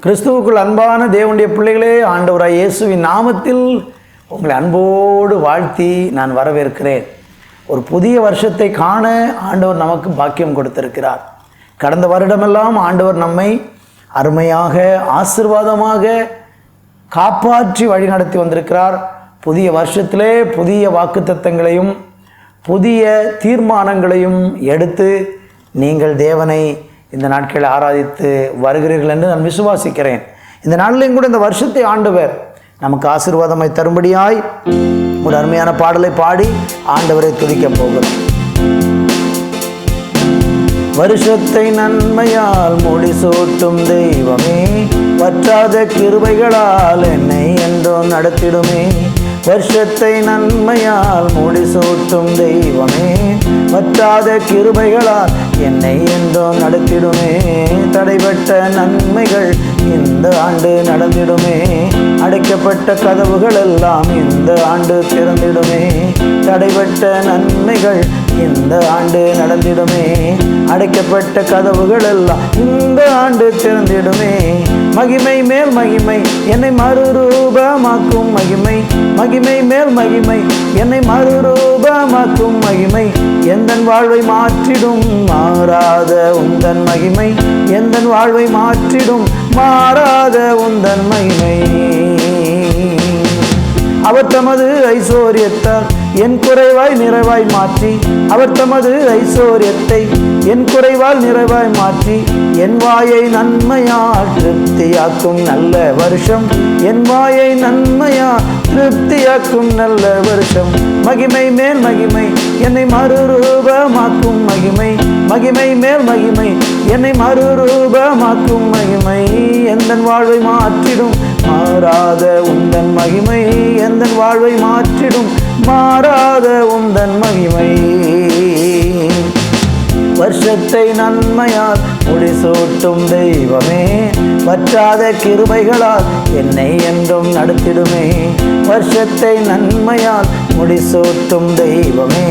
கிறிஸ்துவுக்குள் அன்பான தேவனுடைய பிள்ளைகளே, ஆண்டவராய் இயேசுவின் நாமத்தில் உங்களை அன்போடு வாழ்த்தி நான் வரவேற்கிறேன். ஒரு புதிய வருஷத்தை காண ஆண்டவர் நமக்கு பாக்கியம் கொடுத்திருக்கிறார். கடந்த வருடமெல்லாம் ஆண்டவர் நம்மை அருமையாக ஆசீர்வாதமாக காப்பாற்றி வழிநடத்தி வந்திருக்கிறார். புதிய வருஷத்திலே புதிய வாக்குத்தத்தங்களையும் புதிய தீர்மானங்களையும் எடுத்து நீங்கள் தேவனை இந்த நாட்களில் ஆராதித்து வருகிறீர்கள் என்று நான் விசுவாசிக்கிறேன். இந்த நாளிலையும் கூட இந்த வருஷத்தை ஆண்டவர் நமக்கு ஆசீர்வாதமாய் தரும்படியாய் ஒரு அருமையான பாடலை பாடி ஆண்டவரை துதிக்கப் போகிறோம். வருஷத்தை நன்மையால் முடிசூட்டும் தெய்வமே, வற்றாத கிருபைகளால் என்னை என்றோ நடத்திடுமே. வருஷத்தை நன்மையால் முடிசூட்டும் தெய்வமே, வற்றாத கிருபைகளால் என்னை என்றோ நடத்திடுமே. தடைப்பட்ட நன்மைகள் இந்த ஆண்டு நடந்திடுமே, அடைக்கப்பட்ட கதவுகள் எல்லாம் இந்த ஆண்டு திறந்திடுமே. தடைப்பட்ட நன்மைகள் இந்த ஆண்டு நடந்திடுமே, அடைக்கப்பட்ட கதவுகள் எல்லாம் இந்த ஆண்டு திறந்திடுமே. மகிமை மேல் மகிமை என்னை மறுரூபமாக்கும் மகிமை, மகிமை மேல் மகிமை என்னை மறுரூபமாக்கும் மகிமை. எந்தன் வாழ்வை மாற்றிடும் மாறாத உந்தன் மகிமை, எந்தன் வாழ்வை மாற்றிடும் மாறாத உந்தன் மகிமை. அவர் தமது ஐஸ்வர்யத்தால் என் குறைவாய் நிறைவாய் மாற்றி, அவர் தமது ஐஸ்வர்யத்தை என் குறைவால் நிறைவாய் மாற்றி, என் வாயை நன்மையால் திருப்தியாக்கும் நல்ல வருஷம், என் வாயை நன்மையால் திருப்தியாக்கும் நல்ல வருஷம். மகிமை மேல் மகிமை என்னை மறுரூபமாக்கும் மகிமை, மகிமை மேல் மகிமை என்னை மறுரூபமாக்கும் மகிமை. எந்தன் வாழ்வை மாற்றிடும் மாறாத உந்தன் மகிமை, எந்தன் வாழ்வை மாற்றிடும் மாறாத உந்தன் மகிமை. வருஷத்தை நன்மையால் முடிசூட்டும் தெய்வமே, வற்றாத கிருபைகளால் என்னை என்றும் நடத்திடுமே. வருஷத்தை நன்மையால் முடிசூட்டும் தெய்வமே,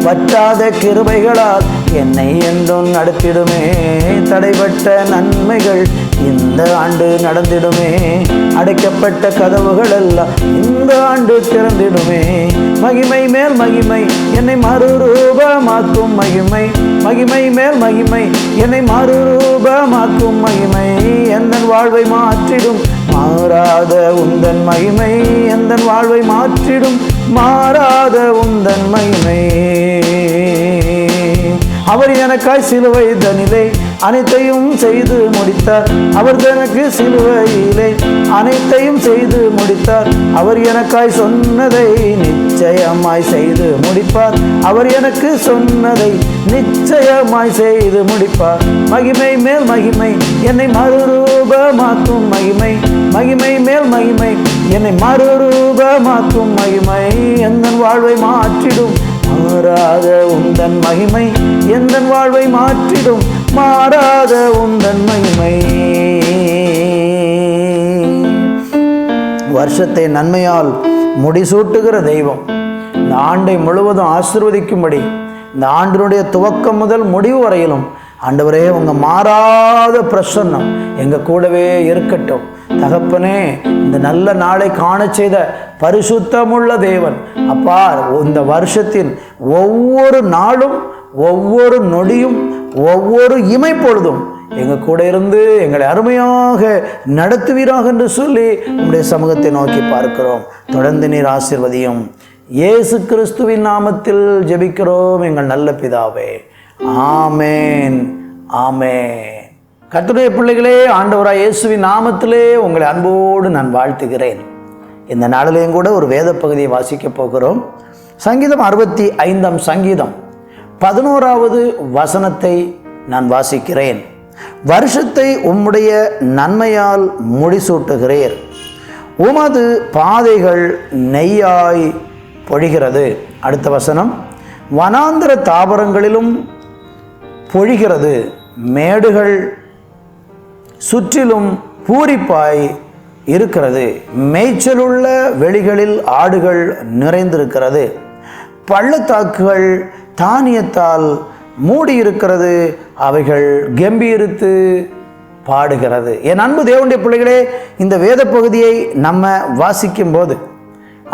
வற்றாத கிருபைகளால் என்னை என்றும் நடத்திடுமே. தடைப்பட்ட நன்மைகள் இந்த ஆண்டு நடந்திடுமே, அடைக்கப்பட்ட கதவுகள் எல்லாம் இந்த ஆண்டு திறந்திடுமே. மகிமை மேல் மகிமை என்னை மறுரூபமாக்கும் மகிமை, மகிமை மேல் மகிமை என்னை மறுரூபமாக்கும் மகிமை. எந்தன் வாழ்வை மாற்றிடும் மாறாத உந்தன் மகிமை, எந்தன் வாழ்வை மாற்றிடும் மாறாத உந்தன் மகிமை. அவர் எனக்காய் சிலுவை தனிலே அனைத்தையும் செய்து முடித்தார், அவர் எனக்கு சிலுவையிலே அனைத்தையும் செய்து முடித்தார். அவர் எனக்காய் சொன்னதை நிச்சயமாய் செய்து முடிப்பார், அவர் எனக்கு சொன்னதை நிச்சயமாய் செய்து முடிப்பார். மகிமை மேல் மகிமை என்னை மறுரூபமாக்கும் மகிமை, மகிமை மேல் மகிமை என்னை மறுரூபமாக்கும் மகிமை. எந்தன் வாழ்வை மாற்றிடும் மாறாத உந்தன் மகிமை, எந்தன் வாழ்வை மாற்றிடும் மாறாத உந்தன் மகிமை. வருஷத்தை நன்மையால் முடிசூட்டுகிற தெய்வம் இந்த ஆண்டை முழுவதும் ஆசீர்வதிக்கும்படி இந்த ஆண்டினுடைய துவக்கம் முதல் முடிவு வரையிலும் ஆண்டவரே உங்கள் மாறாத பிரசன்னம் எங்கள் கூடவே இருக்கட்டும். தகப்பனே, இந்த நல்ல நாளை காண செய்த பரிசுத்தமுள்ள தேவன் அப்பா, இந்த வருஷத்தின் ஒவ்வொரு நாளும் ஒவ்வொரு நொடியும் ஒவ்வொரு இமைப்பொழுதும் எங்கள் கூட இருந்து எங்களை அருமையாக நடத்துவீராக என்று சொல்லி உங்களுடைய சமூகத்தை நோக்கி பார்க்கிறோம். தொடர்ந்து நீர் ஆசீர்வதியும். இயேசு கிறிஸ்துவின் நாமத்தில் ஜெபிக்கிறோம் எங்கள் நல்ல பிதாவே, ஆமேன் ஆமேன். கர்த்தருடைய பிள்ளைகளே, ஆண்டவராய் இயேசுவின் நாமத்திலே உங்களை அன்போடு நான் வாழ்த்துகிறேன். இந்த நாளிலேயும் கூட ஒரு வேத பகுதியை வாசிக்கப் போகிறோம். சங்கீதம் 65 சங்கீதம் 11வது வசனத்தை நான் வாசிக்கிறேன். வருஷத்தை உம்முடைய நன்மையால் முடிசூட்டுகிறீர், உமது பாதைகள் நெய்யாய் பொழிகிறது. அடுத்த வசனம், வனாந்திர தாவரங்களிலும் பொழிகிறது, மேடுகள் சுற்றிலும் பூரிப்பாய் இருக்கிறது, மேய்ச்சலுள்ள வெளிகளில் ஆடுகள் நிறைந்திருக்கிறது, பள்ளத்தாக்குகள் தானியத்தால் மூடியிருக்கிறது, அவைகள் கம்பீரித்து பாடுகிறது. என் அன்பு தேவனுடைய பிள்ளைகளே, இந்த வேத பகுதியை நம்ம வாசிக்கும் போது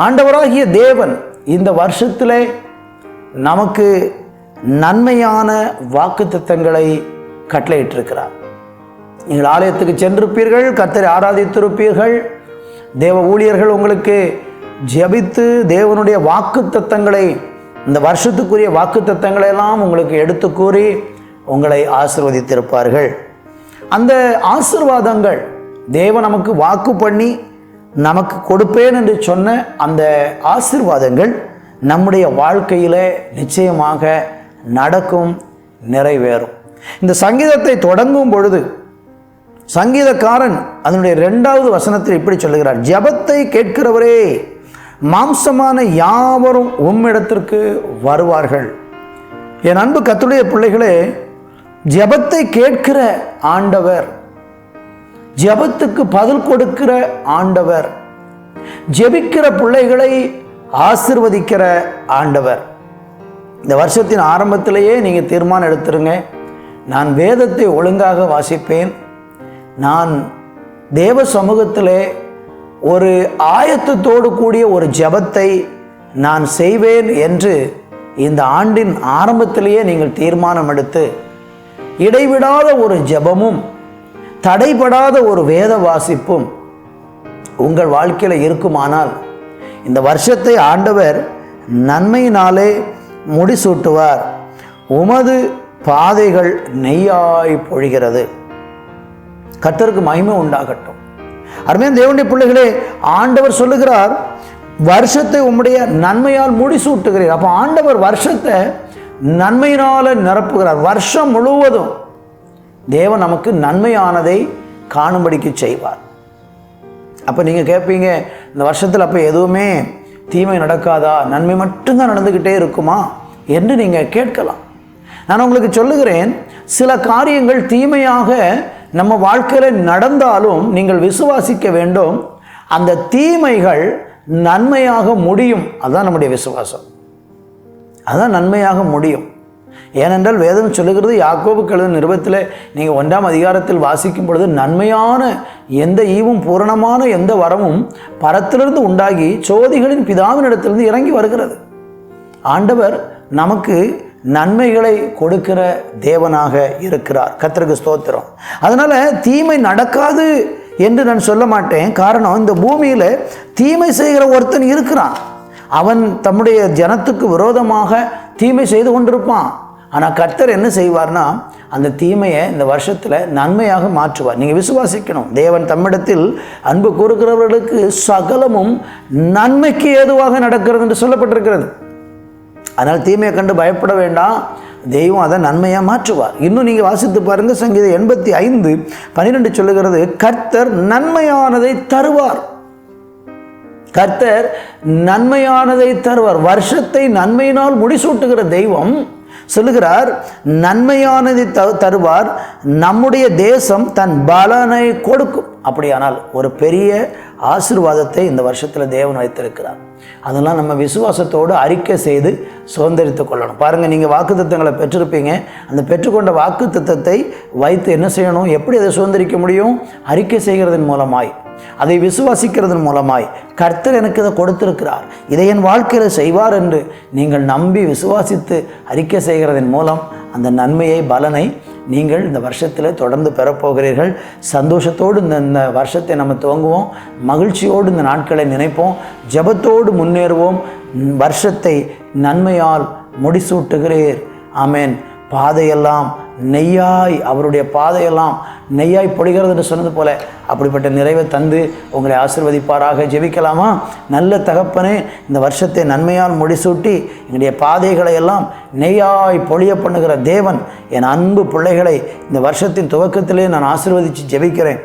ஆண்டவராகிய தேவன் இந்த வருஷத்திலே நமக்கு நன்மையான வாக்குத்தத்தங்களை கட்டளையிட்டிருக்கிறார். நீங்கள் ஆலயத்துக்கு சென்றிருப்பீர்கள், கர்த்தரை ஆராதித்திருப்பீர்கள், தேவ ஊழியர்கள் உங்களுக்கு ஜெபித்து தேவனுடைய வாக்குத்தத்தங்களை, இந்த வருஷத்துக்குரிய வாக்குத்தத்தங்களை எல்லாம் உங்களுக்கு எடுத்து கூறி உங்களை ஆசீர்வதித்திருப்பார்கள். அந்த ஆசீர்வாதங்கள் தேவன் நமக்கு வாக்கு பண்ணி நமக்கு கொடுப்பேன் என்று சொன்ன அந்த ஆசீர்வாதங்கள் நம்முடைய வாழ்க்கையில் நிச்சயமாக நடக்கும், நிறைவேறும். இந்த சங்கீதத்தை தொடங்கும் பொழுது சங்கீதக்காரன் அதனுடைய 2வது வசனத்தில் இப்படி சொல்லுகிறார்: ஜெபத்தை கேட்கிறவரே, மாம்சமான யாவரும் உம்மிடத்திற்கு வருவார்கள். என் அன்பு கர்த்தருடைய பிள்ளைகளே, ஜெபத்தை கேட்கிற ஆண்டவர், ஜெபத்துக்கு பதில் கொடுக்கிற ஆண்டவர், ஜெபிக்கிற பிள்ளைகளை ஆசீர்வதிக்கிற ஆண்டவர். இந்த வருஷத்தின் ஆரம்பத்திலேயே நீங்கள் தீர்மானம் எடுத்துருங்க, நான் வேதத்தை ஒழுங்காக வாசிப்பேன், நான் தேவ சமூகத்திலே ஒரு ஆயத்தத்தோடு கூடிய ஒரு ஜெபத்தை நான் செய்வேன் என்று இந்த ஆண்டின் ஆரம்பத்திலேயே நீங்கள் தீர்மானம் எடுத்து இடைவிடாத ஒரு ஜெபமும் தடைபடாத ஒரு வேத வாசிப்பும் உங்கள் வாழ்க்கையில் இருக்குமானால் இந்த வருஷத்தை ஆண்டவர் நன்மையினாலே முடிசூட்டுவார். உமது பாதைகள் நெய்யாய் பொழிகிறது. கர்த்தருக்கு மகிமை உண்டாகட்டும். அருமையான தேவனுடைய பிள்ளைகளே, ஆண்டவர் சொல்லுகிறார், வருஷத்தை உம்முடைய நன்மையால் முடிசூட்டுகிறீர். அப்போ ஆண்டவர் வருஷத்தை நன்மையினால நிரப்புகிறார். வருஷம் முழுவதும் தேவன் நமக்கு நன்மையானதை காணும்படிக்கு செய்வார். அப்போ நீங்கள் கேட்பீங்க, இந்த வருஷத்தில் அப்போ எதுவுமே தீமை நடக்காதா, நன்மை மட்டும்தான் நடந்துக்கிட்டே இருக்குமா என்று நீங்கள் கேட்கலாம். நான் உங்களுக்கு சொல்லுகிறேன், சில காரியங்கள் தீமையாக நம்ம வாழ்க்கையில் நடந்தாலும் நீங்கள் விசுவாசிக்க வேண்டும், அந்த தீமைகள் நன்மையாக முடியும். அதுதான் நம்முடைய விசுவாசம். அதுதான் நன்மையாக முடியும். ஏனென்றால் வேதம் சொல்லுகிறது, யாக்கோபுக்கு எழுதின நிருபத்தில் நீங்கள் 1ஆம் அதிகாரத்தில் வாசிக்கும் பொழுது, நன்மையான எந்த ஈவும் பூரணமான எந்த வரமும் பரத்திலிருந்து உண்டாகி சோதிகளின் பிதாவினிடத்திலிருந்து இறங்கி வருகிறது. ஆண்டவர் நமக்கு நன்மைகளை கொடுக்கிற தேவனாக இருக்கிறார். கர்த்தருக்கு ஸ்தோத்திரம். அதனால் தீமை நடக்காது என்று நான் சொல்ல மாட்டேன். காரணம், இந்த பூமியில் தீமை செய்கிற ஒருத்தன் இருக்கிறான். அவன் தம்முடைய ஜனத்துக்கு விரோதமாக தீமை செய்து கொண்டிருப்பான். ஆனால் கர்த்தர் என்ன செய்வார்னா, அந்த தீமையை இந்த வருஷத்தில் நன்மையாக மாற்றுவார். நீங்கள் விசுவாசிக்கணும். தேவன் தம்மிடத்தில் அன்பு கூறுகிறவர்களுக்கு சகலமும் நன்மைக்கு ஏதுவாக நடக்கிறது என்று சொல்லப்பட்டிருக்கிறது. அதனால் தீமையை கண்டு பயப்பட வேண்டாம், தெய்வம் அதை நன்மையாக மாற்றுவார். இன்னும் நீங்கள் வாசித்து பாருங்கள், சங்கீதம் 85:12 சொல்லுகிறது, கர்த்தர் நன்மையானதை தருவார். கர்த்தர் நன்மையானதை தருவார். வருஷத்தை நன்மையினால் முடிசூட்டுகிற தெய்வம் சொல்லுகிறார், நன்மையானதை தருவார். நம்முடைய தேசம் தன் பலனை கொடுக்கும். அப்படியானால் ஒரு பெரிய ஆசீர்வாதத்தை இந்த வருஷத்தில் தேவன் வைத்திருக்கிறார். அதெல்லாம் நம்ம விசுவாசத்தோடு அறிக்கை செய்து சுதந்திரித்து கொள்ளணும். பாருங்கள், நீங்கள் வாக்குத்தத்தங்களை பெற்றிருப்பீங்க. அந்த பெற்றுக்கொண்ட வாக்குத்தத்தத்தை வைத்து என்ன செய்யணும்? எப்படி அதை சுதந்திரிக்க முடியும்? அறிக்கை செய்கிறதன் மூலமாய், அதை விசுவாசிக்கிறதன் மூலமாய், கர்த்தர் எனக்கு இதை கொடுத்திருக்கிறார், இதை என் வாழ்க்கையில் செய்வார் என்று நீங்கள் நம்பி விசுவாசித்து அறிக்கை செய்கிறதன் மூலம் அந்த நன்மையை, பலனை நீங்கள் இந்த வருஷத்தில் தொடர்ந்து பெறப்போகிறீர்கள். சந்தோஷத்தோடு இந்த வருஷத்தை நம்ம துவங்குவோம். மகிழ்ச்சியோடு இந்த நாட்களை நினைப்போம். ஜெபத்தோடு முன்னேறுவோம். வருஷத்தை நன்மையால் முடிசூட்டுகிறீர். ஆமேன். பாதையெல்லாம் நெய்யாய், அவருடைய பாதையெல்லாம் நெய்யாய் பொழிகிறது என்று சொன்னது போல அப்படிப்பட்ட நிறைவை தந்து உங்களை ஆசீர்வதிப்பாராக. ஜெபிக்கலாமா? நல்ல தகப்பனே, இந்த வருஷத்தை நன்மையால் முடிசூட்டி எங்களுடைய பாதைகளை எல்லாம் நெய்யாய் பொழிய பண்ணுகிற தேவன், என் அன்பு பிள்ளைகளை இந்த வருஷத்தின் துவக்கத்திலே நான் ஆசீர்வதித்து ஜெபிக்கிறேன்.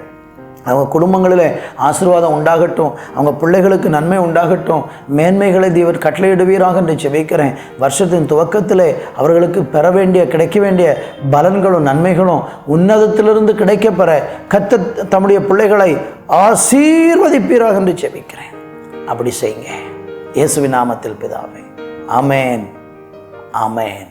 அவங்க குடும்பங்களில் ஆசீர்வாதம் உண்டாகட்டும், அவங்க பிள்ளைகளுக்கு நன்மை உண்டாகட்டும், மேன்மைகளை தேவர் கட்டளையிடுவீராக என்று ஜெபிக்கிறேன். வருஷத்தின் துவக்கத்தில் அவர்களுக்கு பெற வேண்டிய, கிடைக்க வேண்டிய பலன்களும் நன்மைகளும் உன்னதத்திலிருந்து கிடைக்கப்பெற கர்த்தர் தம்முடைய பிள்ளைகளை ஆசீர்வதிப்பீராக என்று ஜெபிக்கிறேன். அப்படி செய்யுங்க. இயேசுவின் நாமத்தில் பிதாவே. ஆமேன், ஆமேன்.